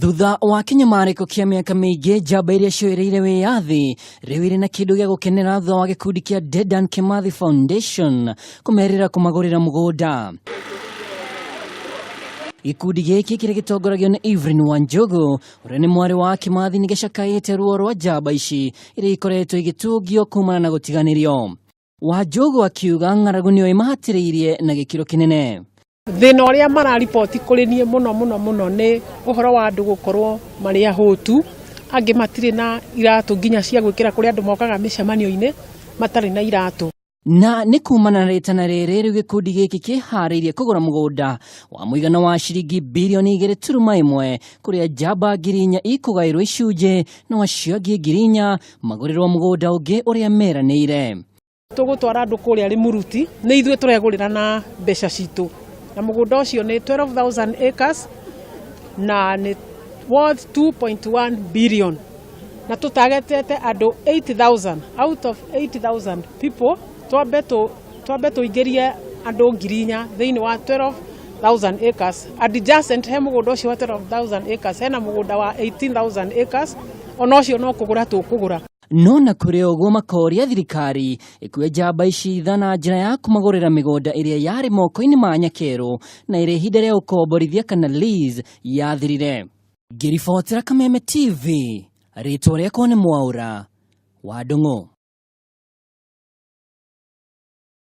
Thutha wa kinyamariko kia miaka miingi, njamba iria ciaruiriire wiyathi riu iri na kindu gia gukenera thutha wa gikundi kia Dedan Kimathi Foundation kumerira kumagurira mugunda. Gikundi giki kiria gitongoragio ni Evelyn Wanjugu, uria ni mwari wa Kimathi, ni gicakaite ruo rwa njamba ici iria ikoretwo igitungio kumana na gutiganirio. Wanjugu akiuga ng'aragu nio imahatiriirie na gikiro kinene. Thina uria mararipoti kuri nie muno ni uhoro wa andu gukorwo mari ahotu, angi matire na iratu nginya cia gwikira kuri andu mokaga micemanio-ini matari na iratu. Na ni kumana na ritana riri riu gikundi giki kihariirie kugura mugunda wa muigana wa ciringi mbirioni 2.1 kuria njamba ngirinya ikugairwo icunje na wacio angi ngirinya magurirwo mugunda ungi uria meraniire. Tugutwara andu kuria Rimuruti ni ithue turegurira na mbeca citu, na mugunda ucio ni 12,000 acres na ni worth 2.1 billion, na tutagetete andu 80,000 out of 80,000 people twambe tuingirie andu ngirinya thiini wa 12,000 acres. Adjacent he mugunda ucio wa 12,000 acres hena mugunda wa 18,000 acres, ona ucio no kugura tukugura. No na kuri uguo makoria thirikari ikue njamba ici ithana njira ya kumagurira migunda iria yari moko-ini ma nyakeru na iri ihinda ria ukomborithia kana lease yathirire. Ngiribotera Kameme TV, ritwa riakwa ni Mwaura wa Ndung'u.